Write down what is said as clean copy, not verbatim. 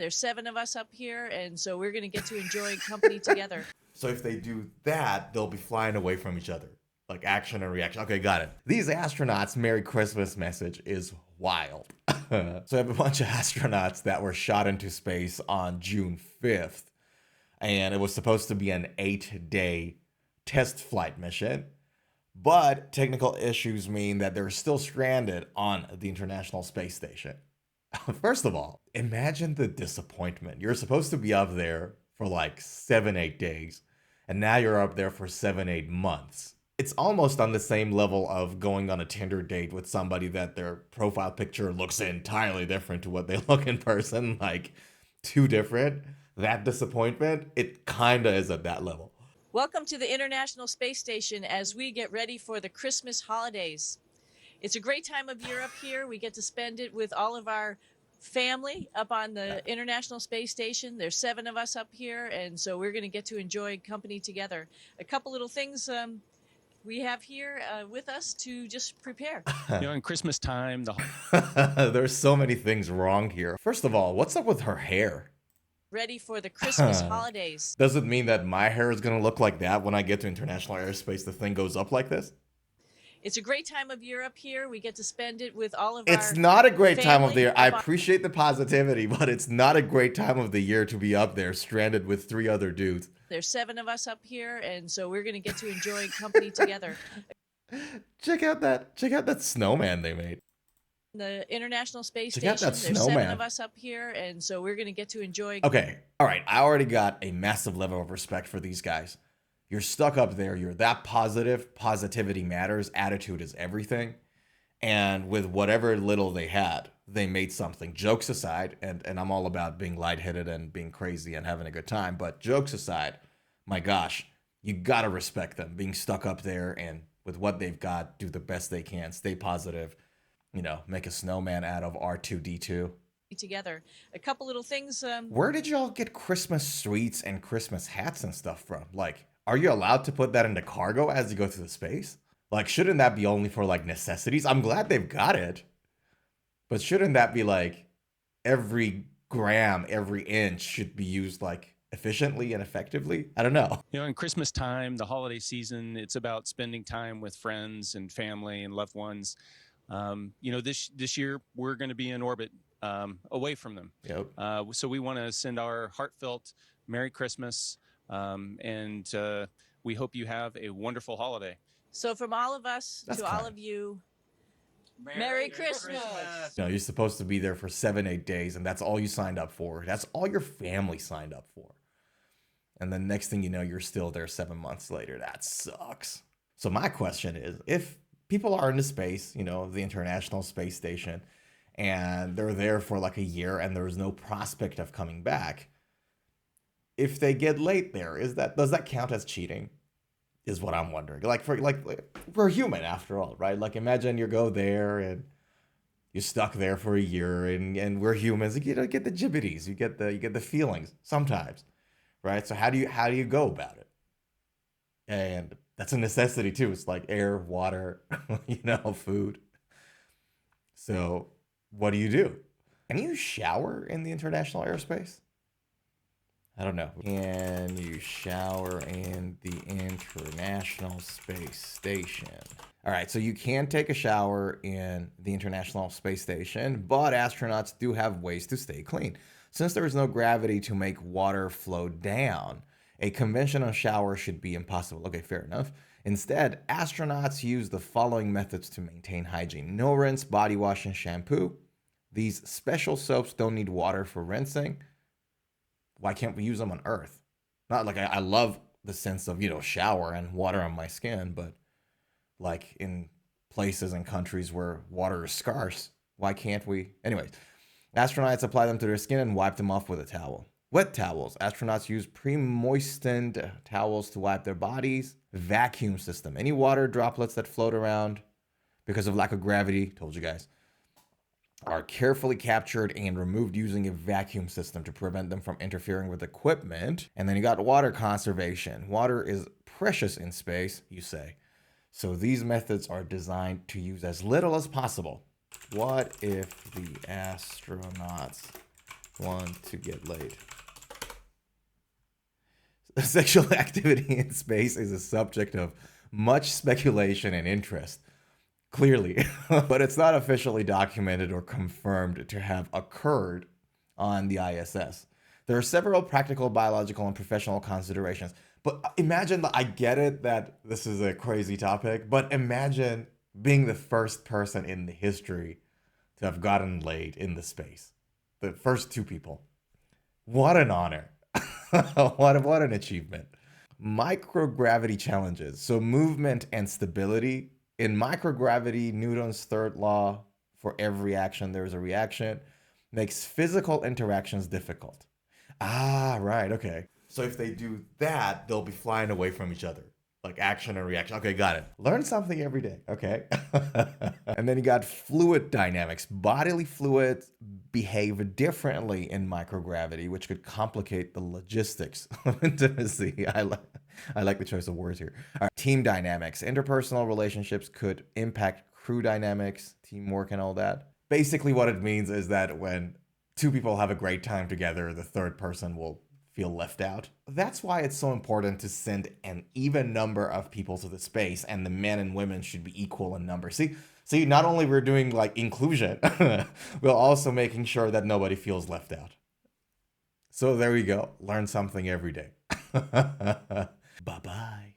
There's 7 of us up here, and so we're going to get to enjoy company together. So if they do that, they'll be flying away from each other. Like action and reaction. Okay, got it. These astronauts' Merry Christmas message is wild. So I have a bunch of astronauts that were shot into space on June 5th, and it was supposed to be an 8-day test flight mission. But technical issues mean that they're still stranded on the International Space Station. First of all, imagine the disappointment. You're supposed to be up there for like 7, 8 days, and now you're up there for 7, 8 months. It's almost on the same level of going on a Tinder date with somebody that their profile picture looks entirely different to what they look in person, like too different. That disappointment, it kinda is at that level. Welcome to the International Space Station as we get ready for the Christmas holidays. It's a great time of year up here. We get to spend it with all of our family up on the International Space Station. There's 7 of us up here, and so we're going to get to enjoy company together. A couple little things we have here with us to just prepare. In Christmas time, There's so many things wrong here. First of all, what's up with her hair? Ready for the Christmas holidays. Does it mean that my hair is gonna look like that when I get to international airspace? The thing goes up like this? It's a great time of year up here. We get to spend it with all of It's our not a great time of the family year. I up on- appreciate the positivity, but it's not a great time of the year to be up there stranded with 3 other dudes. There's 7 of us up here, and so we're going to get to enjoy company together. Check out that snowman they made. The International Space Check out Station. that There's 7 snowman. of us up here, and so we're going to get to enjoy. Okay, all right. I already got a massive level of respect for these guys. You're stuck up there. You're that positive. Positivity matters. Attitude is everything. And with whatever little they had, they made something. Jokes aside, and I'm all about being lightheaded and being crazy and having a good time. But jokes aside, my gosh, you gotta respect them being stuck up there and with what they've got, do the best they can, stay positive, make a snowman out of R2D2. Together. A couple little things. Where did y'all get Christmas sweets and Christmas hats and stuff from? Like, are you allowed to put that into cargo as you go through the space? Like, shouldn't that be only for like necessities? I'm glad they've got it. But shouldn't that be like every gram, every inch should be used like efficiently and effectively? I don't know. in Christmas time, the holiday season, it's about spending time with friends and family and loved ones. This year we're going to be in orbit away from them. Yep. So we want to send our heartfelt Merry Christmas, and we hope you have a wonderful holiday. So from all of us That's to kind. all of you, Merry Christmas. No, you're supposed to be there for 7, 8 days, and that's all you signed up for. That's all your family signed up for. And then next thing you know, you're still there 7 months later. That sucks. So my question is, if people are into space, the International Space Station, and they're there for like a year and there's no prospect of coming back, if they get late there, does that count as cheating? Is what I'm wondering. Like we're human after all, right? Like imagine you go there and you're stuck there for a year, and we're humans. You get the jibbities, you get the feelings sometimes, right? So how do you go about it? And that's a necessity too. It's like air, water, food. So what do you do? Can you shower in the international airspace? I don't know. Can you shower in the International Space Station? All right, so you can take a shower in the International Space Station, but astronauts do have ways to stay clean. Since there is no gravity to make water flow down, a conventional shower should be impossible. Okay, fair enough. Instead, astronauts use the following methods to maintain hygiene: no rinse, body wash, and shampoo. These special soaps don't need water for rinsing. Why can't we use them on Earth? Not like I love the sense of, shower and water on my skin, but like in places and countries where water is scarce, why can't we? Anyways, astronauts apply them to their skin and wipe them off with a towel. Wet towels. Astronauts use pre-moistened towels to wipe their bodies. Vacuum system. Any water droplets that float around because of lack of gravity, told you guys, are carefully captured and removed using a vacuum system to prevent them from interfering with equipment. And then you got water conservation. Water is precious in space, you say. So these methods are designed to use as little as possible. What if the astronauts want to get laid. Sexual activity in space is a subject of much speculation and interest, clearly, but it's not officially documented or confirmed to have occurred on the ISS. There are several practical, biological, and professional considerations. But imagine, I get it that this is a crazy topic, but imagine being the first person in the history to have gotten laid in the space. The first two people. What an honor. what an achievement. Microgravity challenges. So movement and stability. In microgravity, Newton's third law, for every action there is a reaction, makes physical interactions difficult. Ah, right, okay. So if they do that, they'll be flying away from each other. Like action and reaction. Okay, got it. Learn something every day, okay? And then you got fluid dynamics. Bodily fluids behave differently in microgravity, which could complicate the logistics of intimacy. I like the choice of words here. All right, team dynamics. Interpersonal relationships could impact crew dynamics, teamwork, and all that. Basically, what it means is that when two people have a great time together, the third person will feel left out. That's why it's so important to send an even number of people to the space, and the men and women should be equal in number. See, not only we're doing like inclusion, we're also making sure that nobody feels left out. So there we go. Learn something every day. Bye-bye.